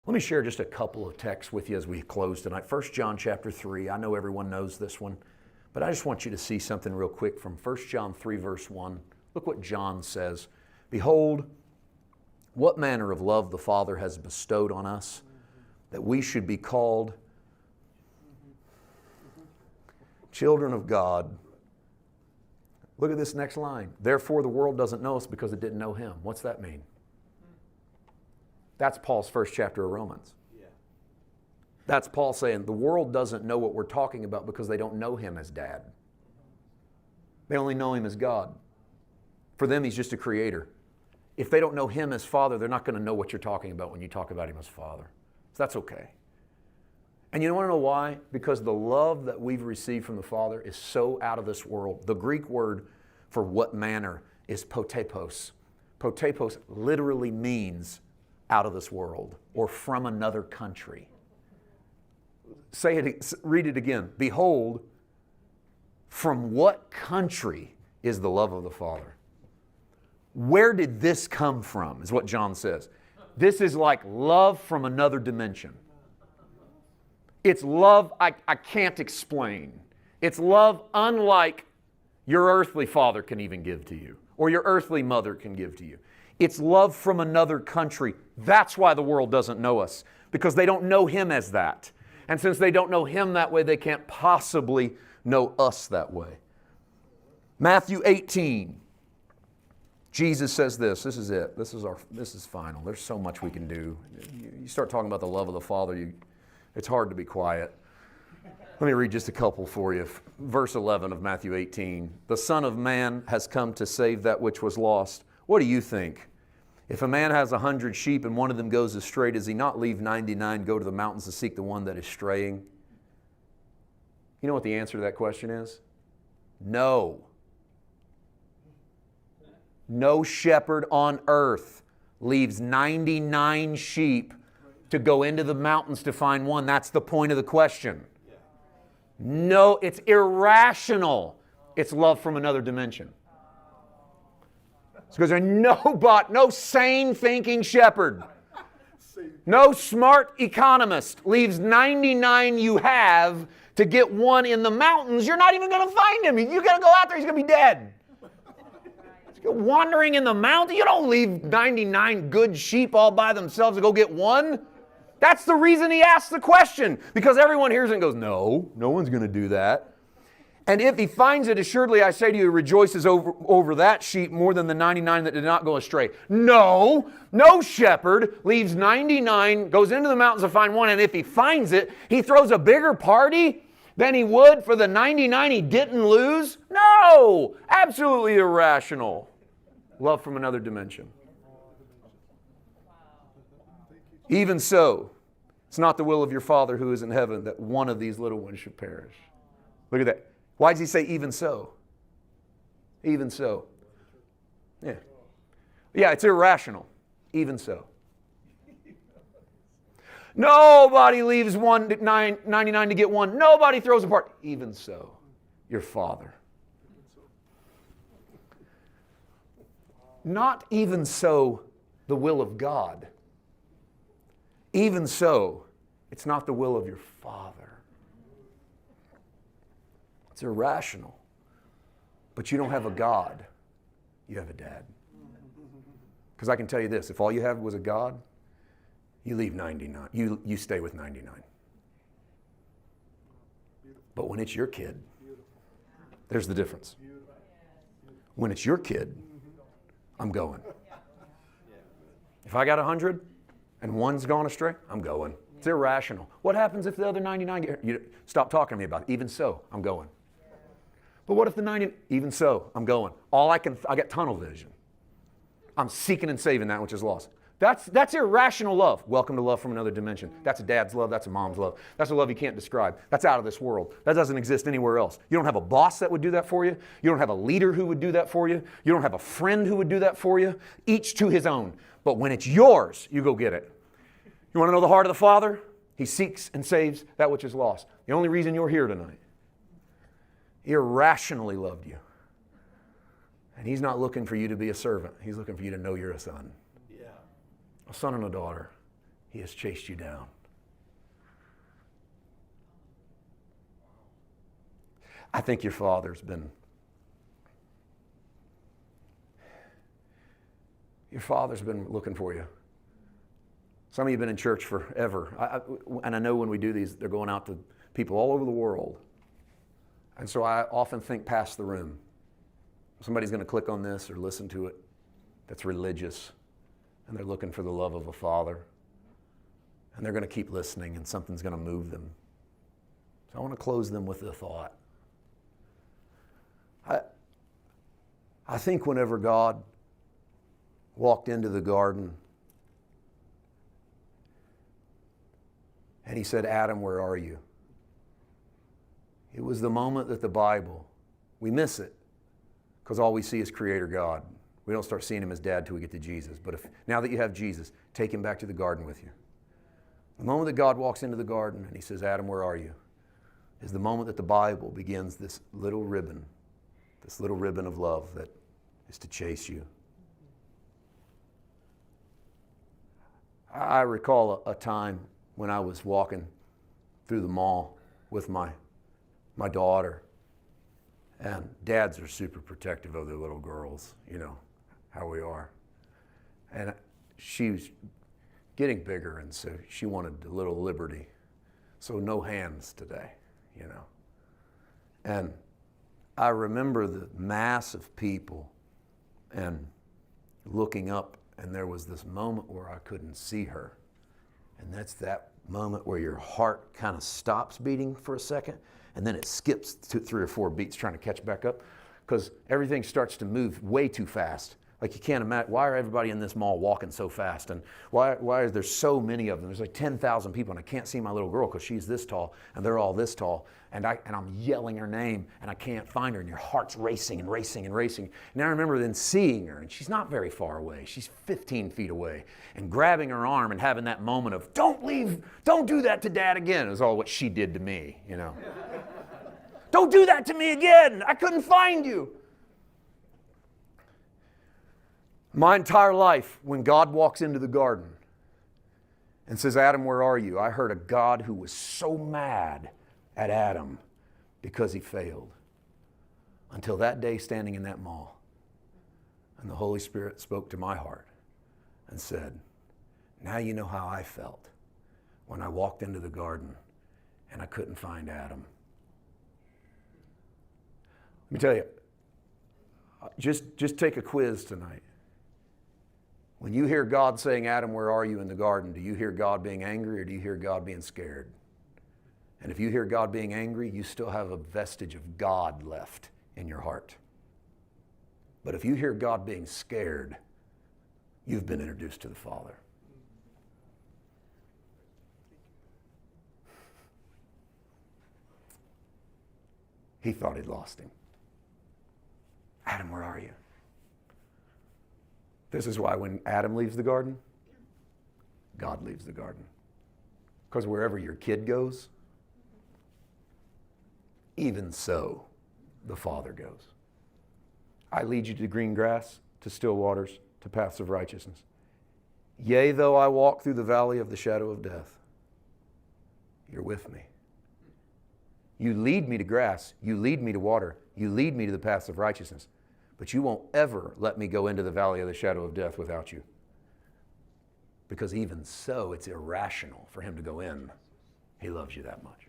Let me share just a couple of texts with you as we close tonight. 1 John chapter 3. I know everyone knows this one, but I just want you to see something real quick from 1 John 3 verse 1. Look what John says. Behold, what manner of love the Father has bestowed on us, that we should be called children of God. Look at this next line. Therefore the world doesn't know us because it didn't know Him. What's that mean? That's Paul's first chapter of Romans. That's Paul saying the world doesn't know what we're talking about because they don't know Him as Dad. They only know Him as God. For them, He's just a creator. If they don't know Him as Father, they're not going to know what you're talking about when you talk about Him as Father. So that's okay. And you want to know why? Because the love that we've received from the Father is so out of this world. The Greek word for what manner is potapos. Potapos literally means out of this world or from another country. Say it, read it again. Behold, from what country is the love of the Father? Where did this come from, is what John says. This is like love from another dimension. It's love I can't explain. It's love unlike your earthly father can even give to you, or your earthly mother can give to you. It's love from another country. That's why the world doesn't know us, because they don't know Him as that. And since they don't know Him that way, they can't possibly know us that way. Matthew 18. Jesus says this. This is it. This is final. There's so much we can do. You start talking about the love of the Father, it's hard to be quiet. Let me read just a couple for you. Verse 11 of Matthew 18. The Son of Man has come to save that which was lost. What do you think? If a man has 100 sheep and one of them goes astray, does he not leave 99, go to the mountains to seek the one that is straying? You know what the answer to that question is? No. No shepherd on earth leaves 99 sheep to go into the mountains to find one. That's the point of the question. No, it's irrational. It's love from another dimension. It's because there's no sane thinking shepherd, no smart economist leaves 99 you have to get one in the mountains. You're not even going to find him. You got to go out there, he's going to be dead. Wandering in the mountain, you don't leave 99 good sheep all by themselves to go get one. That's the reason he asked the question, because everyone hears it and goes, no one's going to do that. And if he finds it, assuredly I say to you, he rejoices over that sheep more than the 99 that did not go astray. No shepherd leaves 99, goes into the mountains to find one, and if he finds it, he throws a bigger party than he would for the 99 he didn't lose? No! Absolutely irrational. Love from another dimension. Even so, it's not the will of your Father who is in heaven that one of these little ones should perish. Look at that. Why does he say even so? Even so. Yeah, it's irrational. Even so. Nobody leaves 99 to get one. Nobody throws a party. Even so, your Father. Not even so the will of God. Even so, it's not the will of your Father. It's irrational. But you don't have a God. You have a dad. Because I can tell you this, if all you have was a God, you leave 99. You stay with 99. But when it's your kid, there's the difference. When it's your kid, I'm going. If I got 100 and one's gone astray, I'm going. It's irrational. What happens if the other 99 get hurt? You stop talking to me about it. Even so, I'm going. But what if the 90, even so, I'm going. I got tunnel vision. I'm seeking and saving that which is lost. That's irrational love. Welcome to love from another dimension. That's a dad's love. That's a mom's love. That's a love you can't describe. That's out of this world. That doesn't exist anywhere else. You don't have a boss that would do that for you. You don't have a leader who would do that for you. You don't have a friend who would do that for you. Each to his own. But when it's yours, you go get it. You want to know the heart of the Father? He seeks and saves that which is lost. The only reason you're here tonight. He irrationally loved you. And He's not looking for you to be a servant. He's looking for you to know you're a son. A son and a daughter. He has chased you down. I think your father's been looking for you. Some of you have been in church forever. And I know when we do these, they're going out to people all over the world. And so I often think past the room. Somebody's going to click on this or listen to it that's religious, and they're looking for the love of a father. And they're going to keep listening, and something's going to move them. So I want to close them with a thought. I think whenever God walked into the garden and he said, Adam, where are you? It was the moment that the Bible, we miss it because all we see is Creator God. We don't start seeing him as dad till we get to Jesus. But now that you have Jesus, take him back to the garden with you. The moment that God walks into the garden and he says, Adam, where are you? Is the moment that the Bible begins this little ribbon of love that is to chase you. I recall a time when I was walking through the mall with my daughter, and dads are super protective of their little girls, you know how we are. And she was getting bigger, and so she wanted a little liberty. So no hands today, you know. And I remember the mass of people and looking up, and there was this moment where I couldn't see her. And that's that moment where your heart kind of stops beating for a second, and then it skips 3 or 4 beats trying to catch back up, because everything starts to move way too fast. Like you can't imagine, why are everybody in this mall walking so fast? And why is there so many of them? There's like 10,000 people, and I can't see my little girl because she's this tall, and they're all this tall. And I'm yelling her name, and I can't find her, and your heart's racing and racing and racing. And I remember then seeing her, and she's not very far away. She's 15 feet away, and grabbing her arm and having that moment of, don't leave, don't do that to Dad again, is all what she did to me, you know. Don't do that to me again. I couldn't find you. My entire life, when God walks into the garden and says, Adam, where are you? I heard a God who was so mad at Adam because he failed. Until that day standing in that mall. And the Holy Spirit spoke to my heart and said, now you know how I felt when I walked into the garden and I couldn't find Adam. Let me tell you, just take a quiz tonight. When you hear God saying, Adam, where are you in the garden? Do you hear God being angry, or do you hear God being scared? And if you hear God being angry, you still have a vestige of God left in your heart. But if you hear God being scared, you've been introduced to the Father. He thought he'd lost him. Adam, where are you? This is why when Adam leaves the garden, God leaves the garden. Because wherever your kid goes, even so, the Father goes. I lead you to green grass, to still waters, to paths of righteousness. Yea, though I walk through the valley of the shadow of death, you're with me. You lead me to grass, you lead me to water, you lead me to the paths of righteousness. But you won't ever let me go into the valley of the shadow of death without you. Because even so, it's irrational for him to go in. He loves you that much.